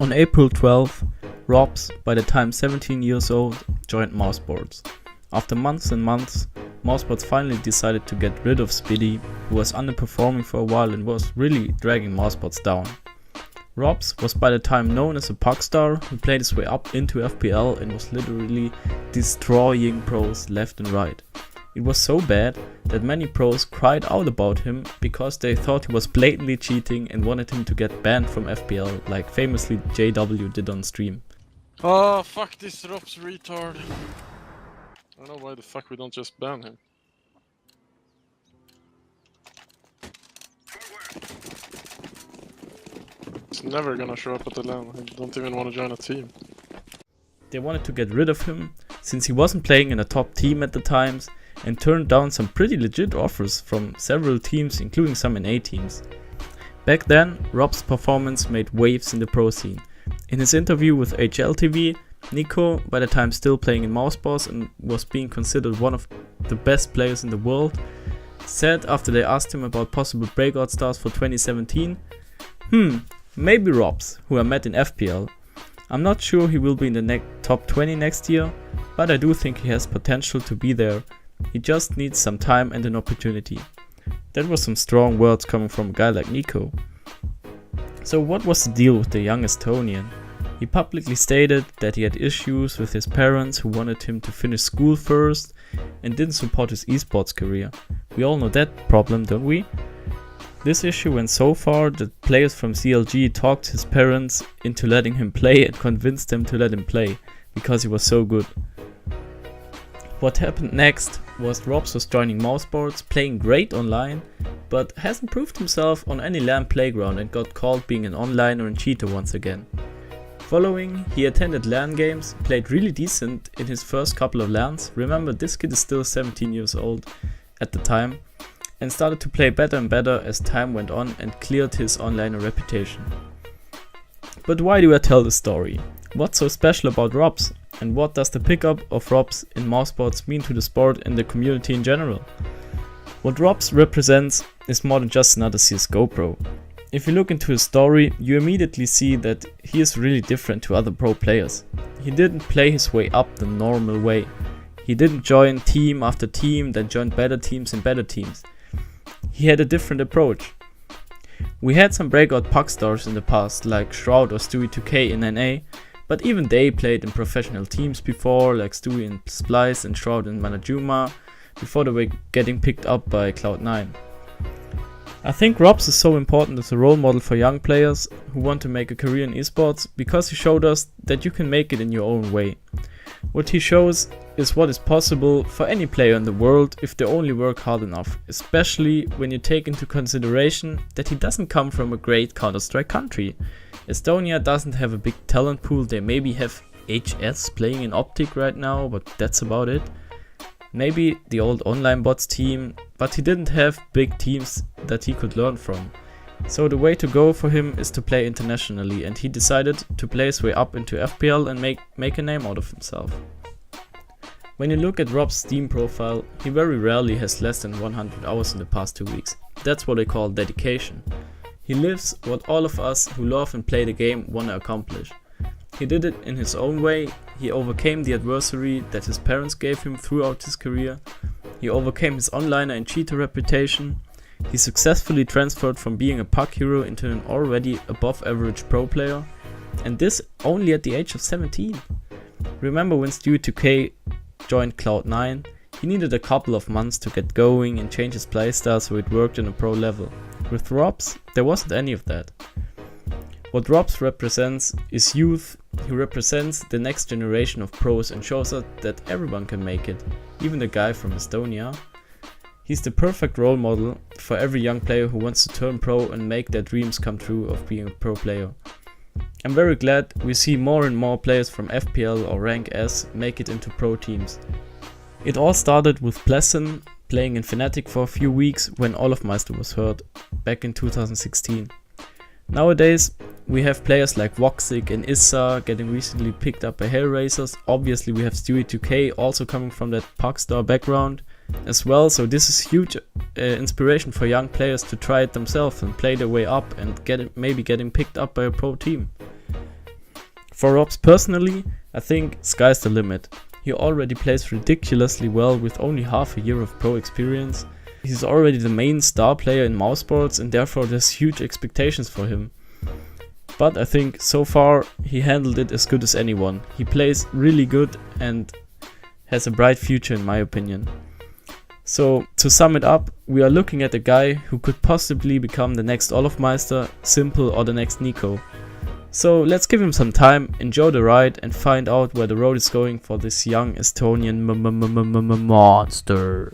On April 12, ROPZ, by the time 17 years old, joined mouzsports. After months and months, mouzsports finally decided to get rid of Spiddy, who was underperforming for a while and was really dragging mouzsports down. ROPZ was by the time known as a puck star who played his way up into FPL and was literally destroying pros left and right. It was so bad that many pros cried out about him because they thought he was blatantly cheating and wanted him to get banned from FPL, like famously JW did on stream. Oh, fuck this ROPZ retard. I don't know why the fuck we don't just ban him. He's never gonna show up at the LAN. I don't even want to join a team. They wanted to get rid of him since he wasn't playing in a top team at the times and turned down some pretty legit offers from several teams, including some NA teams. Back then, ROPZ's performance made waves in the pro scene. In his interview with HLTV, Nico, by the time still playing in mouzsports and was being considered one of the best players in the world, said after they asked him about possible breakout stars for 2017, maybe ROPZ, who I met in FPL. I'm not sure he will be in the top 20 next year, but I do think he has potential to be there. He just needs some time and an opportunity. That was some strong words coming from a guy like Nico. So what was the deal with the young Estonian? He publicly stated that he had issues with his parents who wanted him to finish school first and didn't support his esports career. We all know that problem, don't we? This issue went so far that players from CLG talked his parents into letting him play and convinced them to let him play, because he was so good. What happened next was ROPZ was joining mouzsports, playing great online, but hasn't proved himself on any LAN playground and got called being an onliner and cheater once again. Following, he attended LAN games, played really decent in his first couple of LANs, remember this kid is still 17 years old at the time, and started to play better and better as time went on and cleared his onliner reputation. But why do I tell this story? What's so special about ROPZ? And what does the pickup of ROPZ in mouzsports mean to the sport and the community in general? What ROPZ represents is more than just another CSGO pro. If you look into his story, you immediately see that he is really different to other pro players. He didn't play his way up the normal way. He didn't join team after team, then joined better teams and better teams. He had a different approach. We had some breakout puck stars in the past, like Shroud or Stewie2K in NA, but even they played in professional teams before, like Stewie in Splice and Shroud in Manajuma, before they were getting picked up by Cloud9. I think ROPZ is so important as a role model for young players who want to make a career in esports because he showed us that you can make it in your own way. What he shows is what is possible for any player in the world if they only work hard enough, especially when you take into consideration that he doesn't come from a great Counter-Strike country. Estonia doesn't have a big talent pool. They maybe have HS playing in Optic right now, but that's about it. Maybe the old online bots team, but he didn't have big teams that he could learn from. So the way to go for him is to play internationally, and he decided to play his way up into FPL and make a name out of himself. When you look at ROPZ's Steam profile, he very rarely has less than 100 hours in the past 2 weeks. That's what I call dedication. He lives what all of us who love and play the game want to accomplish. He did it in his own way. He overcame the adversity that his parents gave him throughout his career. He overcame his onliner and cheater reputation. He successfully transferred from being a puck hero into an already above average pro player. And this only at the age of 17. Remember when Stewie2K joined Cloud9? He needed a couple of months to get going and change his playstyle so it worked on a pro level. With ROPZ, there wasn't any of that. What ROPZ represents is youth. He represents the next generation of pros and shows us that everyone can make it, even the guy from Estonia. He's the perfect role model for every young player who wants to turn pro and make their dreams come true of being a pro player. I'm very glad we see more and more players from FPL or Rank S make it into pro teams. It all started with Plessen playing in Fnatic for a few weeks when Olofmeister was hurt, back in 2016. Nowadays, we have players like Voxic and Issa getting recently picked up by Hellraisers. Obviously we have Stewie2K also coming from that Puckstar background as well, so this is huge inspiration for young players to try it themselves and play their way up and maybe getting picked up by a pro team. For ROPZ personally, I think sky's the limit. He already plays ridiculously well with only half a year of pro experience. He's already the main star player in mouse sports and therefore there's huge expectations for him. But I think so far he handled it as good as anyone. He plays really good and has a bright future in my opinion. So to sum it up, we are looking at a guy who could possibly become the next Olofmeister, Simple or the next Nico. So let's give him some time, enjoy the ride and find out where the road is going for this young Estonian monster.